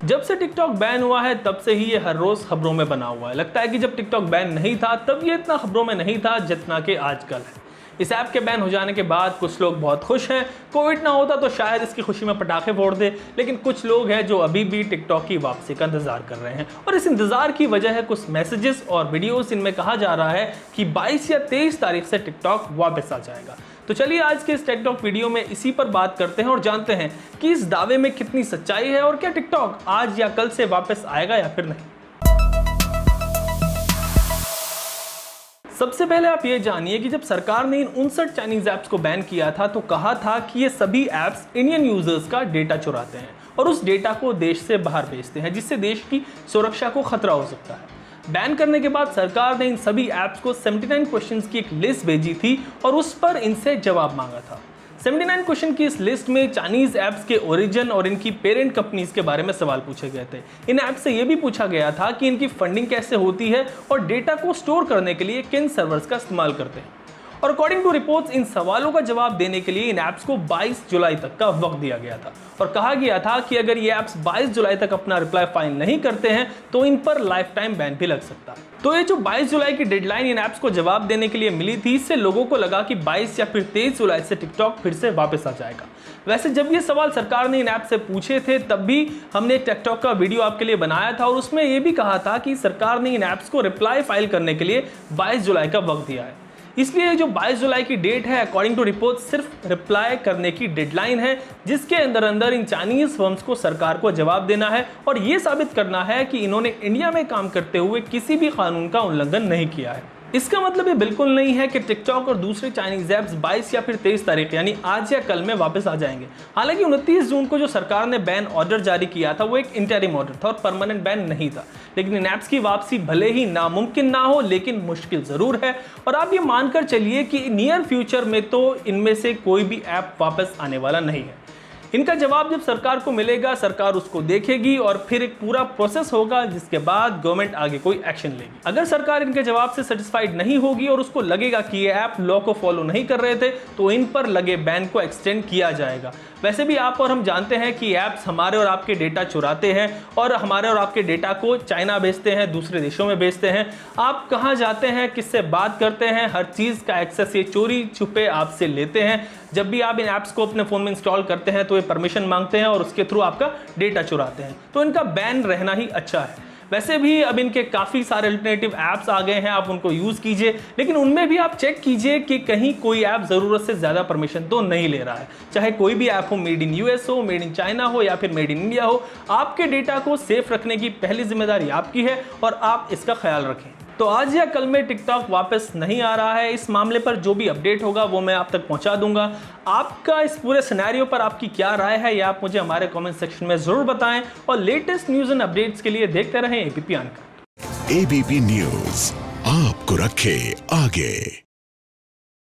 जब से TikTok ban हुआ है तब से ही ये हर रोज खबरों में बना हुआ है। लगता है कि जब टिकटॉक बैन नहीं था तब ये इतना खबरों में नहीं था जितना कि आजकल है। इस ऐप के बैन हो जाने के बाद कुछ लोग बहुत खुश हैं, कोविड ना होता तो शायद इसकी खुशी में पटाखे फोड़ दे, लेकिन कुछ लोग हैं जो अभी भी टिकटॉक की वापसी का इंतजार कर रहे हैं। और इस इंतजार की वजह है कुछ मैसेजेस और वीडियोस। इनमें कहा जा रहा है कि 22 या 23 तारीख से टिकटॉक वापस आ जाएगा। तो चलिए आज के इस टेक टॉक वीडियो में इसी पर बात करते हैं और जानते हैं कि इस दावे में कितनी सच्चाई है और क्या टिकटॉक आज या कल से वापस आएगा या फिर नहीं। सबसे पहले आप ये जानिए कि जब सरकार ने इन 59 चाइनीज ऐप्स को बैन किया था तो कहा था कि ये सभी ऐप्स इंडियन यूजर्स का डेटा चुराते हैं और उस डेटा को देश से बाहर भेजते हैं, जिससे देश की सुरक्षा को खतरा हो सकता है। बैन करने के बाद सरकार ने इन सभी ऐप्स को 79 क्वेश्चंस की एक लिस्ट भेजी थी और उस पर इनसे जवाब मांगा था। 79 क्वेश्चन की इस लिस्ट में चाइनीज ऐप्स के ओरिजिन और इनकी पेरेंट कंपनीज के बारे में सवाल पूछे गए थे। इन ऐप से यह भी पूछा गया था कि इनकी फंडिंग कैसे होती है और डेटा को स्टोर करने के लिए किन सर्वर्स का इस्तेमाल करते हैं। और अकॉर्डिंग टू रिपोर्ट्स इन सवालों का जवाब देने के लिए इन ऐप्स को 22 जुलाई तक का वक्त दिया गया था और कहा गया था कि अगर ये ऐप्स 22 जुलाई तक अपना रिप्लाई फाइल नहीं करते हैं तो इन पर लाइफ टाइम बैन भी लग सकता है। तो ये जो 22 जुलाई की डेडलाइन इन ऐप्स को जवाब देने के लिए मिली थी, इससे लोगों को लगा कि 22 या फिर 23 जुलाई से टिकटॉक फिर से वापस आ जाएगा। वैसे जब ये सवाल सरकार ने इन ऐप से पूछे थे तब भी हमने टिकटॉक का वीडियो आपके लिए बनाया था और उसमें यह भी कहा था कि सरकार ने इन ऐप्स को रिप्लाई फाइल करने के लिए 22 जुलाई का वक्त दिया है। इसलिए जो 22 जुलाई की डेट है अकॉर्डिंग टू रिपोर्ट सिर्फ रिप्लाई करने की डेडलाइन है, जिसके अंदर इन चाइनीज फर्म्स को सरकार को जवाब देना है और ये साबित करना है कि इन्होंने इंडिया में काम करते हुए किसी भी कानून का उल्लंघन नहीं किया है। इसका मतलब ये बिल्कुल नहीं है कि टिकटॉक और दूसरे चाइनीज ऐप्स 22 या फिर 23 तारीख यानी आज या कल में वापस आ जाएंगे। हालांकि 29 जून को जो सरकार ने बैन ऑर्डर जारी किया था वो एक इंटरिम ऑर्डर था और परमानेंट बैन नहीं था। लेकिन इन ऐप्स की वापसी भले ही नामुमकिन ना हो लेकिन मुश्किल जरूर है और आप ये मानकर चलिए कि नियर फ्यूचर में तो इनमें से कोई भी ऐप वापस आने वाला नहीं है। इनका जवाब जब सरकार को मिलेगा, सरकार उसको देखेगी और फिर एक पूरा प्रोसेस होगा जिसके बाद गवर्नमेंट आगे कोई एक्शन लेगी। अगर सरकार इनके जवाब से सेटिस्फाइड नहीं होगी और उसको लगेगा कि ये ऐप लॉ को फॉलो नहीं कर रहे थे तो इन पर लगे बैन को एक्सटेंड किया जाएगा। वैसे भी आप और हम जानते हैं कि ऐप्स हमारे और आपके डेटा चुराते हैं और हमारे और आपके डेटा को चाइना भेजते हैं, दूसरे देशों में भेजते हैं। आप कहाँ जाते हैं, किससे बात करते हैं, हर चीज़ का एक्सेस ये चोरी छुपे आपसे लेते हैं। जब भी आप इन ऐप्स को अपने फ़ोन में इंस्टॉल करते हैं तो ये परमिशन मांगते हैं और उसके थ्रू आपका डेटा चुराते हैं, तो इनका बैन रहना ही अच्छा है। वैसे भी अब इनके काफ़ी सारे अल्टरनेटिव ऐप्स आ गए हैं, आप उनको यूज़ कीजिए, लेकिन उनमें भी आप चेक कीजिए कि कहीं कोई ऐप ज़रूरत से ज़्यादा परमिशन तो नहीं ले रहा है। चाहे कोई भी ऐप हो, मेड इन यूएस हो, मेड इन चाइना हो या फिर मेड इन इंडिया हो, आपके डेटा को सेफ रखने की पहली जिम्मेदारी आपकी है और आप इसका ख्याल रखें। तो आज या कल में टिकटॉक वापस नहीं आ रहा है। इस मामले पर जो भी अपडेट होगा वो मैं आप तक पहुंचा दूंगा। आपका इस पूरे सिनेरियो पर आपकी क्या राय है, या आप मुझे हमारे कमेंट सेक्शन में जरूर बताएं और लेटेस्ट न्यूज़ एंड अपडेट्स के लिए देखते रहें एबीपी अनकट। एबीपी न्यूज़ आपको रखे आगे।